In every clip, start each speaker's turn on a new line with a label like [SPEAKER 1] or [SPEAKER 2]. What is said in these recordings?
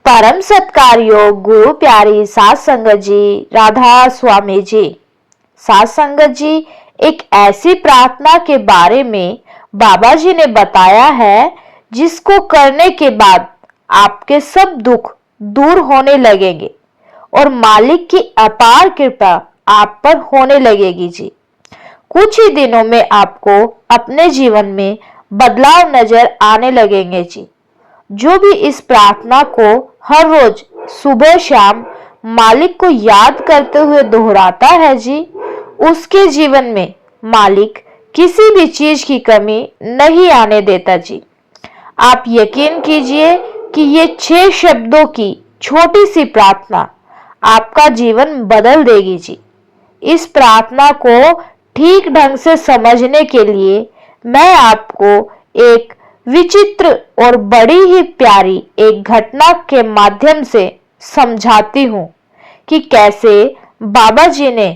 [SPEAKER 1] परम सत्कार योग गुरु प्यारी सात संगत जी, राधा स्वामी जी। सात संगत जी, एक ऐसी प्रार्थना के बारे में बाबा जी ने बताया है जिसको करने के बाद आपके सब दुख दूर होने लगेंगे और मालिक की अपार कृपा आप पर होने लगेगी जी। कुछ ही दिनों में आपको अपने जीवन में बदलाव नजर आने लगेंगे जी। जो भी इस प्रार्थना को हर रोज सुबह शाम मालिक को याद करते हुए दोहराता है जी, उसके जीवन में मालिक किसी भी चीज की कमी नहीं आने देता जी। आप यकीन कीजिए कि ये 6 शब्दों की छोटी सी प्रार्थना आपका जीवन बदल देगी जी। इस प्रार्थना को ठीक ढंग से समझने के लिए मैं आपको एक विचित्र और बड़ी ही प्यारी एक घटना के माध्यम से समझाती हूँ कि कैसे बाबा जी ने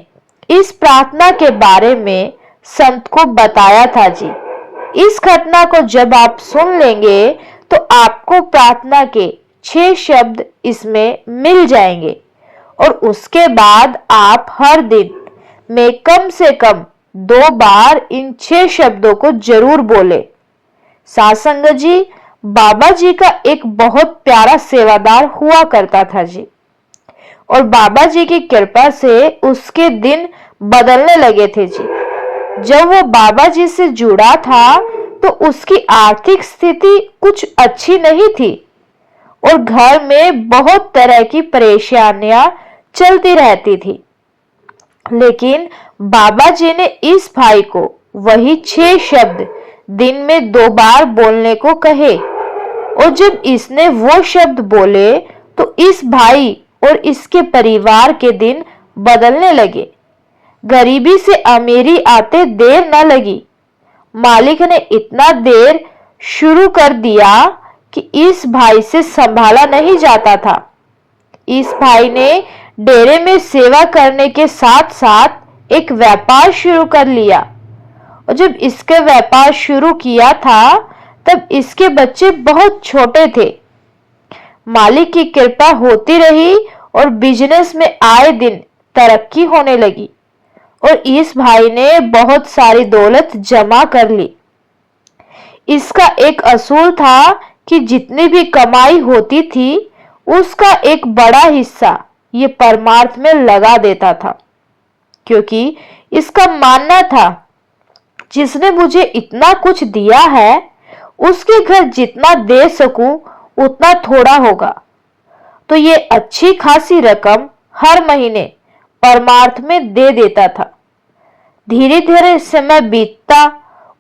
[SPEAKER 1] इस प्रार्थना के बारे में संत को बताया था जी। इस घटना को जब आप सुन लेंगे तो आपको प्रार्थना के 6 शब्द इसमें मिल जाएंगे और उसके बाद आप हर दिन में कम से कम 2 बार इन 6 शब्दों को जरूर बोले। सात संगत जी, बाबा जी का एक बहुत प्यारा सेवादार हुआ करता था जी, और बाबा जी की कृपा से उसके दिन बदलने लगे थे जी। जब वो बाबा जी से जुड़ा था तो उसकी आर्थिक स्थिति कुछ अच्छी नहीं थी और घर में बहुत तरह की परेशानियां चलती रहती थी। लेकिन बाबा जी ने इस भाई को वही 6 शब्द दिन में 2 बार बोलने को कहे और जब इसने वो शब्द बोले तो इस भाई और इसके परिवार के दिन बदलने लगे। गरीबी से अमीरी आते देर न लगी। मालिक ने इतना देर शुरू कर दिया कि इस भाई से संभाला नहीं जाता था। इस भाई ने डेरे में सेवा करने के साथ साथ एक व्यापार शुरू कर लिया और जब इसके व्यापार शुरू किया था तब इसके बच्चे बहुत छोटे थे। मालिक की कृपा होती रही और बिजनेस में आए दिन तरक्की होने लगी और इस भाई ने बहुत सारी दौलत जमा कर ली। इसका एक असूल था कि जितनी भी कमाई होती थी उसका एक बड़ा हिस्सा ये परमार्थ में लगा देता था, क्योंकि इसका मानना था जिसने मुझे इतना कुछ दिया है उसके घर जितना दे सकूं उतना थोड़ा होगा। तो ये अच्छी खासी रकम हर महीने परमार्थ में दे देता था। धीरे धीरे समय बीतता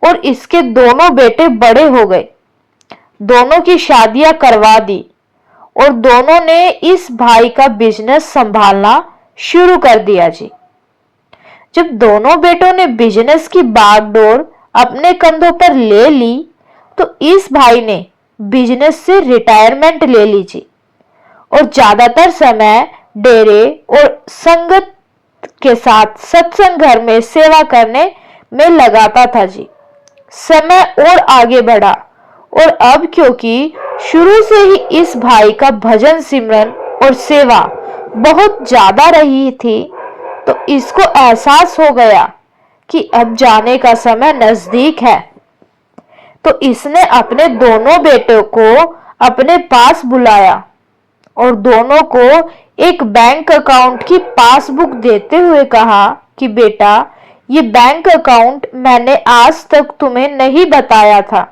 [SPEAKER 1] और इसके दोनों बेटे बड़े हो गए। दोनों की शादियां करवा दी और दोनों ने इस भाई का बिजनेस संभालना शुरू कर दिया जी। जब दोनों बेटों ने बिजनेस की बागडोर अपने कंधों पर ले ली तो इस भाई ने बिजनेस से रिटायरमेंट ले ली जी और ज्यादातर समय डेरे और संगत के साथ सत्संग घर में सेवा करने में लगाता था जी। समय और आगे बढ़ा और अब क्योंकि शुरू से ही इस भाई का भजन सिमरन और सेवा बहुत ज्यादा रही थी तो इसको एहसास हो गया कि अब जाने का समय नजदीक है। तो इसने अपने दोनों बेटों को अपने पास बुलाया और दोनों को एक बैंक अकाउंट की पासबुक देते हुए कहा कि बेटा, ये बैंक अकाउंट मैंने आज तक तुम्हें नहीं बताया था।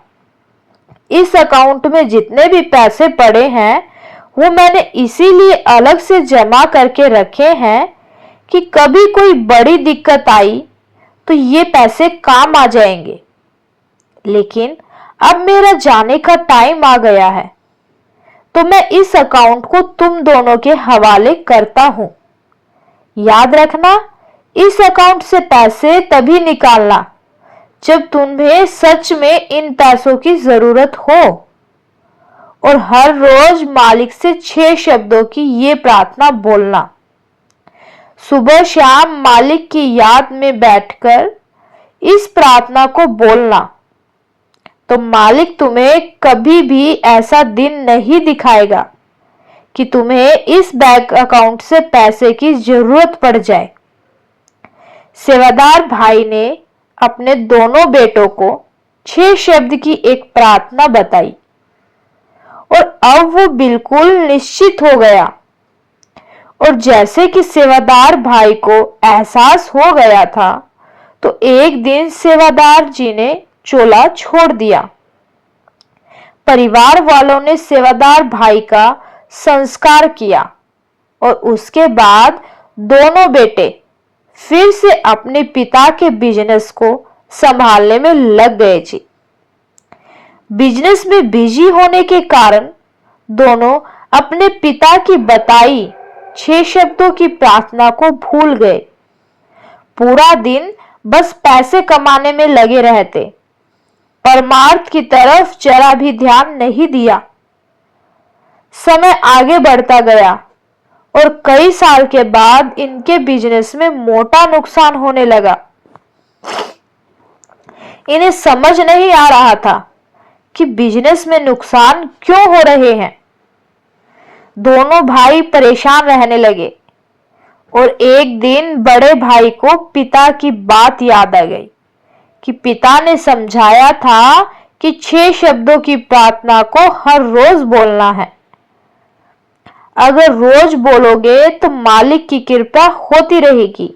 [SPEAKER 1] इस अकाउंट में जितने भी पैसे पड़े हैं वो मैंने इसीलिए अलग से जमा करके रखे हैं कि कभी कोई बड़ी दिक्कत आई तो ये पैसे काम आ जाएंगे। लेकिन अब मेरा जाने का टाइम आ गया है तो मैं इस अकाउंट को तुम दोनों के हवाले करता हूं। याद रखना, इस अकाउंट से पैसे तभी निकालना जब तुम्हें सच में इन पैसों की जरूरत हो। और हर रोज मालिक से 6 शब्दों की ये प्रार्थना बोलना। सुबह शाम मालिक की याद में बैठकर इस प्रार्थना को बोलना तो मालिक तुम्हें कभी भी ऐसा दिन नहीं दिखाएगा कि तुम्हें इस बैंक अकाउंट से पैसे की जरूरत पड़ जाए। सेवादार भाई ने अपने दोनों बेटों को 6 शब्द की एक प्रार्थना बताई और अब वो बिल्कुल निश्चित हो गया। और जैसे कि सेवादार भाई को एहसास हो गया था, तो एक दिन सेवादार जी ने चोला छोड़ दिया। परिवार वालों ने सेवादार भाई का संस्कार किया और उसके बाद दोनों बेटे फिर से अपने पिता के बिजनेस को संभालने में लग गए जी। बिजनेस में बिजी होने के कारण दोनों अपने पिता की बताई 6 शब्दों की प्रार्थना को भूल गए। पूरा दिन बस पैसे कमाने में लगे रहते, परमार्थ की तरफ जरा भी ध्यान नहीं दिया। समय आगे बढ़ता गया और कई साल के बाद इनके बिजनेस में मोटा नुकसान होने लगा। इन्हें समझ नहीं आ रहा था कि बिजनेस में नुकसान क्यों हो रहे हैं। दोनों भाई परेशान रहने लगे और एक दिन बड़े भाई को पिता की बात याद आ गई कि पिता ने समझाया था कि 6 शब्दों की प्रार्थना को हर रोज बोलना है। अगर रोज बोलोगे तो मालिक की कृपा होती रहेगी।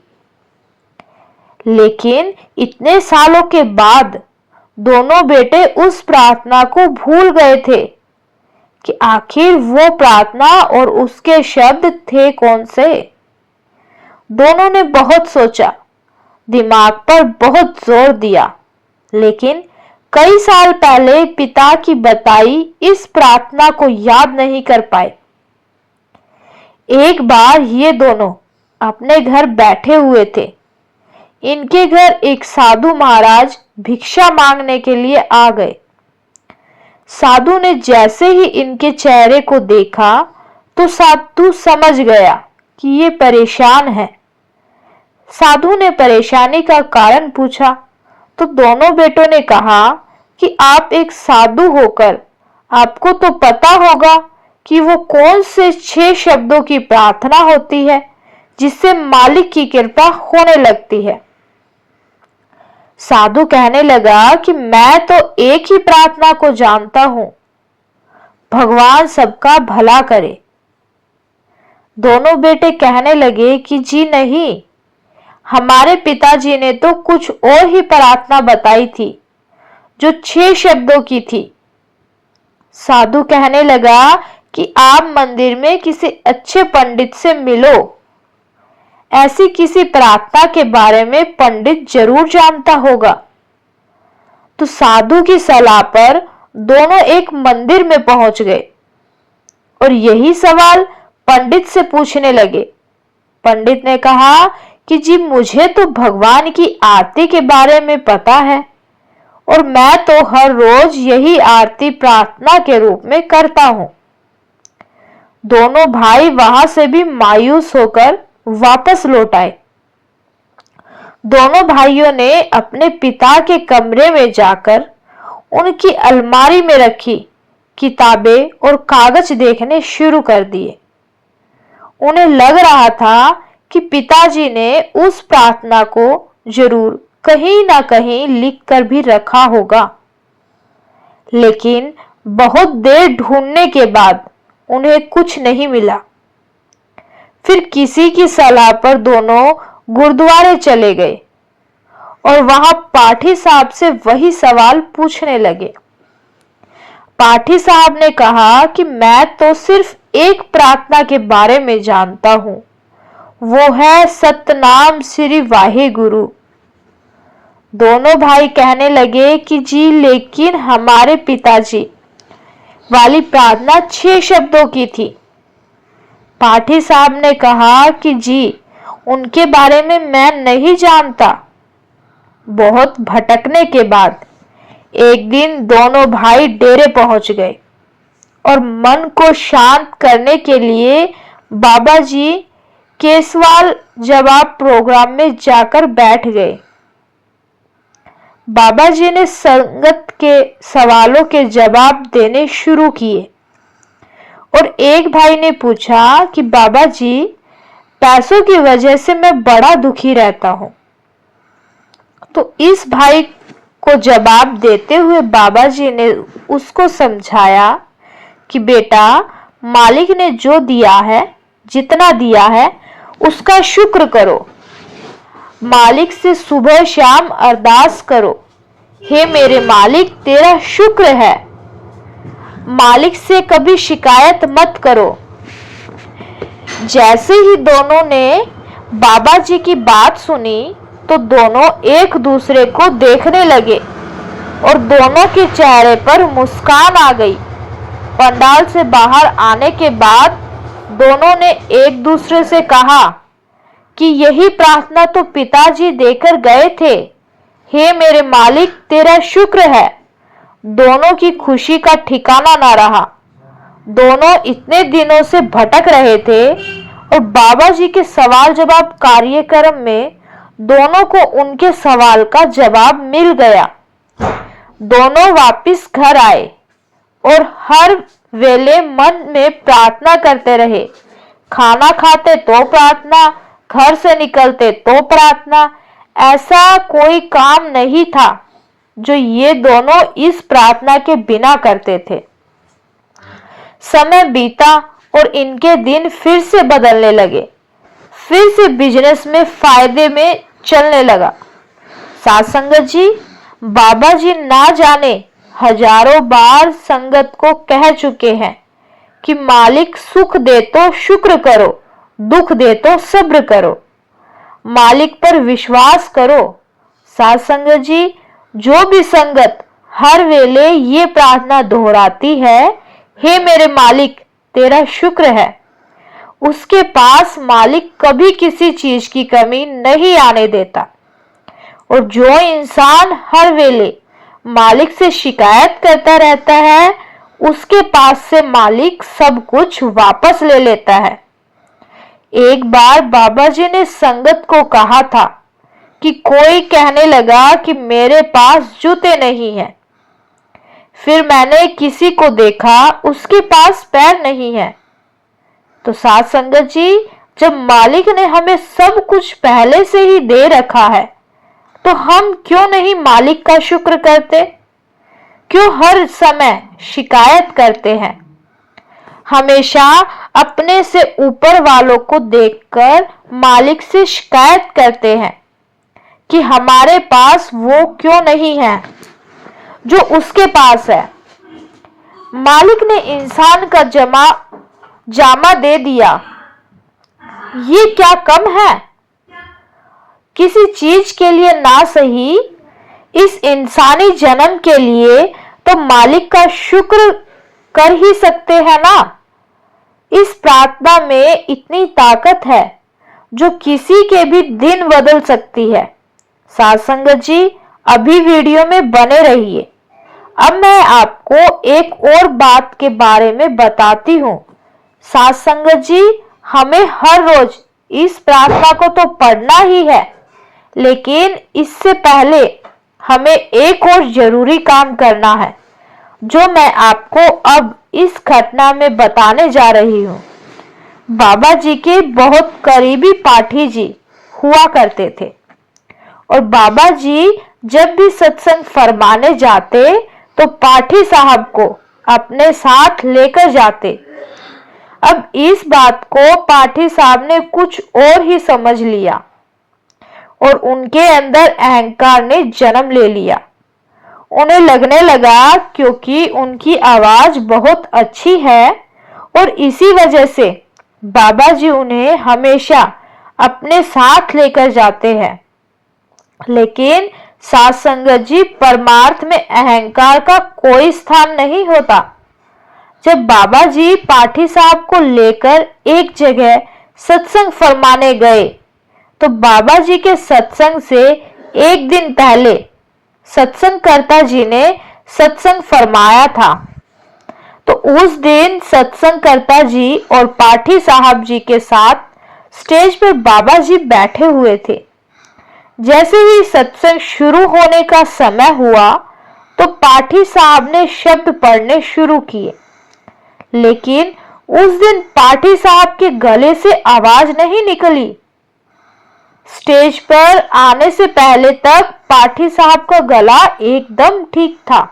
[SPEAKER 1] लेकिन इतने सालों के बाद दोनों बेटे उस प्रार्थना को भूल गए थे कि आखिर वो प्रार्थना और उसके शब्द थे कौन से। दोनों ने बहुत सोचा, दिमाग पर बहुत जोर दिया, लेकिन कई साल पहले पिता की बताई इस प्रार्थना को याद नहीं कर पाए। एक बार ये दोनों अपने घर बैठे हुए थे। इनके घर एक साधु महाराज भिक्षा मांगने के लिए आ गए। साधु ने जैसे ही इनके चेहरे को देखा तो साधु समझ गया कि ये परेशान है। साधु ने परेशानी का कारण पूछा तो दोनों बेटों ने कहा कि आप एक साधु होकर आपको तो पता होगा कि वो कौन से 6 शब्दों की प्रार्थना होती है जिससे मालिक की कृपा होने लगती है। साधु कहने लगा कि मैं तो एक ही प्रार्थना को जानता हूं, भगवान सबका भला करे। दोनों बेटे कहने लगे कि जी नहीं, हमारे पिताजी ने तो कुछ और ही प्रार्थना बताई थी जो 6 शब्दों की थी। साधु कहने लगा कि आप मंदिर में किसी अच्छे पंडित से मिलो, ऐसी किसी प्रार्थना के बारे में पंडित जरूर जानता होगा। तो साधु की सलाह पर दोनों एक मंदिर में पहुंच गए और यही सवाल पंडित से पूछने लगे। पंडित ने कहा कि जी मुझे तो भगवान की आरती के बारे में पता है और मैं तो हर रोज यही आरती प्रार्थना के रूप में करता हूं। दोनों भाई वहां से भी मायूस होकर वापस लौट आए। दोनों भाइयों ने अपने पिता के कमरे में जाकर उनकी अलमारी में रखी किताबें और कागज देखने शुरू कर दिए। उन्हें लग रहा था कि पिताजी ने उस प्रार्थना को जरूर कहीं ना कहीं लिख कर भी रखा होगा। लेकिन बहुत देर ढूंढने के बाद उन्हें कुछ नहीं मिला। फिर किसी की सलाह पर दोनों गुरुद्वारे चले गए और वहां पाठी साहब से वही सवाल पूछने लगे। पाठी साहब ने कहा कि मैं तो सिर्फ एक प्रार्थना के बारे में जानता हूं, वो है सतनाम श्री वाहेगुरु। दोनों भाई कहने लगे कि जी लेकिन हमारे पिताजी वाली प्रार्थना 6 शब्दों की थी। पाठी साहब ने कहा कि जी उनके बारे में मैं नहीं जानता। बहुत भटकने के बाद एक दिन दोनों भाई डेरे पहुंच गए और मन को शांत करने के लिए बाबा जी के सवाल जवाब प्रोग्राम में जाकर बैठ गए। बाबा जी ने संगत के सवालों के जवाब देने शुरू किए। और एक भाई ने पूछा कि बाबा जी, पैसों की वजह से मैं बड़ा दुखी रहता हूं। तो इस भाई को जवाब देते हुए बाबा जी ने उसको समझाया कि बेटा, मालिक ने जो दिया है, जितना दिया है, उसका शुक्र करो। मालिक से सुबह शाम अरदास करो, हे मेरे मालिक, तेरा शुक्र है। मालिक से कभी शिकायत मत करो। जैसे ही दोनों ने बाबा जी की बात सुनी तो दोनों एक दूसरे को देखने लगे और दोनों के चेहरे पर मुस्कान आ गई। पंडाल से बाहर आने के बाद दोनों ने एक दूसरे से कहा कि यही प्रार्थना तो पिताजी देकर गए थे, हे मेरे मालिक, तेरा शुक्र है। दोनों की खुशी का ठिकाना ना रहा। दोनों इतने दिनों से भटक रहे थे और बाबा जी के सवाल जवाब कार्यक्रम में दोनों को उनके सवाल का जवाब मिल गया। दोनों वापस घर आए और हर वेले मन में प्रार्थना करते रहे। खाना खाते तो प्रार्थना, घर से निकलते तो प्रार्थना। ऐसा कोई काम नहीं था जो ये दोनों इस प्रार्थना के बिना करते थे। समय बीता और इनके दिन फिर से बदलने लगे। फिर से बिजनेस में फायदे में चलने लगा। साथ संगत जी, बाबा जी ना जाने हजारों बार संगत को कह चुके हैं कि मालिक सुख दे तो शुक्र करो, दुख दे तो सब्र करो, मालिक पर विश्वास करो। साथ संगत जी, जो भी संगत हर वेले ये प्रार्थना दोहराती है, हे मेरे मालिक, तेरा शुक्र है, उसके पास मालिक कभी किसी चीज की कमी नहीं आने देता। और जो इंसान हर वेले मालिक से शिकायत करता रहता है, उसके पास से मालिक सब कुछ वापस ले लेता है। एक बार बाबा जी ने संगत को कहा था कि कोई कहने लगा कि मेरे पास जूते नहीं हैं। फिर मैंने किसी को देखा, उसके पास पैर नहीं है। तो साथ संगत जी, जब मालिक ने हमें सब कुछ पहले से ही दे रखा है, तो हम क्यों नहीं मालिक का शुक्र करते? क्यों हर समय शिकायत करते हैं? हमेशा अपने से ऊपर वालों को देखकर मालिक से शिकायत करते हैं कि हमारे पास वो क्यों नहीं है जो उसके पास है। मालिक ने इंसान का जामा दे दिया, ये क्या कम है? किसी चीज के लिए ना सही, इस इंसानी जन्म के लिए तो मालिक का शुक्र कर ही सकते हैं ना। इस प्रार्थना में इतनी ताकत है जो किसी के भी दिन बदल सकती है। साथ संगत जी, अभी वीडियो में बने रहिए। अब मैं आपको एक और बात के बारे में बताती हूँ। साथ संगत जी, हमें हर रोज इस प्रार्थना को तो पढ़ना ही है, लेकिन इससे पहले हमें एक और जरूरी काम करना है, जो मैं आपको अब इस घटना में बताने जा रही हूँ। बाबा जी के बहुत करीबी पाठी जी हुआ करते थे और बाबा जी जब भी सत्संग फरमाने जाते तो पाठी साहब को अपने साथ लेकर जाते। अब इस बात को पाठी साहब ने कुछ और ही समझ लिया और उनके अंदर अहंकार ने जन्म ले लिया। उन्हें लगने लगा क्योंकि उनकी आवाज बहुत अच्छी है और इसी वजह से बाबा जी उन्हें हमेशा अपने साथ लेकर जाते हैं। लेकिन साथ संगत जी, परमार्थ में अहंकार का कोई स्थान नहीं होता। जब बाबा जी पाठी साहब को लेकर एक जगह सत्संग फरमाने गए तो बाबा जी के सत्संग से एक दिन पहले सत्संगकर्ता जी ने सत्संग फरमाया था। तो उस दिन सत्संगकर्ता जी और पाठी साहब जी के साथ स्टेज पर बाबा जी बैठे हुए थे। जैसे ही सत्संग शुरू होने का समय हुआ तो पाठी साहब ने शब्द पढ़ने शुरू किए, लेकिन उस दिन पाठी साहब के गले से आवाज नहीं निकली। स्टेज पर आने से पहले तक पाठी साहब का गला एकदम ठीक था,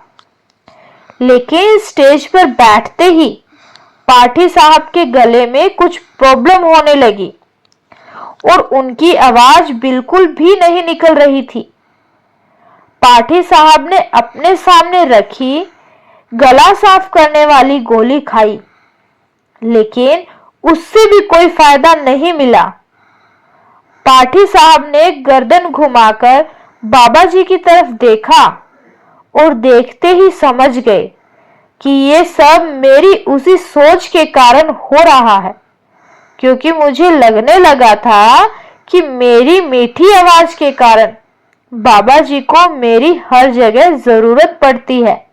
[SPEAKER 1] लेकिन स्टेज पर बैठते ही पाठी साहब के गले में कुछ प्रॉब्लम होने लगी और उनकी आवाज बिल्कुल भी नहीं निकल रही थी। पाठी साहब ने अपने सामने रखी गला साफ करने वाली गोली खाई, लेकिन उससे भी कोई फायदा नहीं मिला। पाठी साहब ने गर्दन घुमाकर बाबा जी की तरफ देखा और देखते ही समझ गए कि ये सब मेरी उसी सोच के कारण हो रहा है, क्योंकि मुझे लगने लगा था कि मेरी मीठी आवाज के कारण बाबा जी को मेरी हर जगह जरूरत पड़ती है।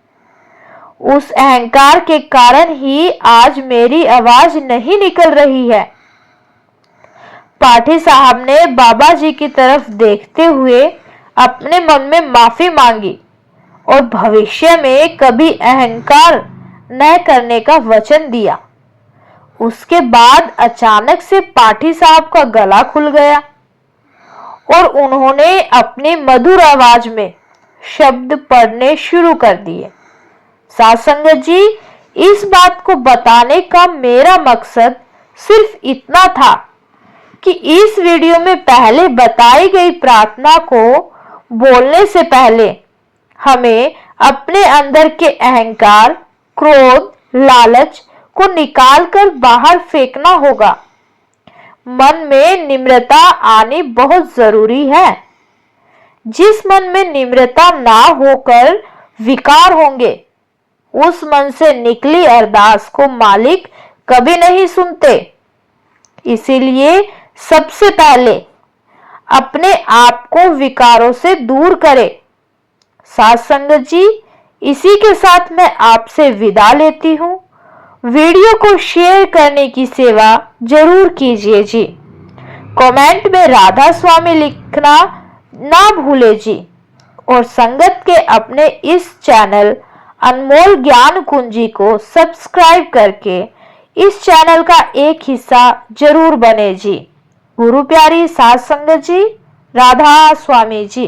[SPEAKER 1] उस अहंकार के कारण ही आज मेरी आवाज नहीं निकल रही है। पाठी साहब ने बाबा जी की तरफ देखते हुए अपने मन में माफी मांगी और भविष्य में कभी अहंकार न करने का वचन दिया। उसके बाद अचानक से पाठी साहब का गला खुल गया और उन्होंने अपनी मधुर आवाज में शब्द पढ़ने शुरू कर दिए। साथ संगत जी, इस बात को बताने का मेरा मकसद सिर्फ इतना था कि इस वीडियो में पहले बताई गई प्रार्थना को बोलने से पहले हमें अपने अंदर के अहंकार, क्रोध, लालच को निकालकर बाहर फेंकना होगा। मन में निम्रता आनी बहुत जरूरी है। जिस मन में निम्रता ना होकर विकार होंगे, उस मन से निकली अरदास को मालिक कभी नहीं सुनते। इसीलिए सबसे पहले अपने आप को विकारों से दूर करें। साथ संगत जी, इसी के साथ मैं आपसे विदा लेती हूँ। वीडियो को शेयर करने की सेवा जरूर कीजिए जी। कमेंट में राधा स्वामी लिखना ना भूले जी। और संगत के अपने इस चैनल अनमोल ज्ञान कुंजी को सब्सक्राइब करके इस चैनल का एक हिस्सा जरूर बने जी। गुरु प्यारी साथ संगत जी, राधा स्वामी जी।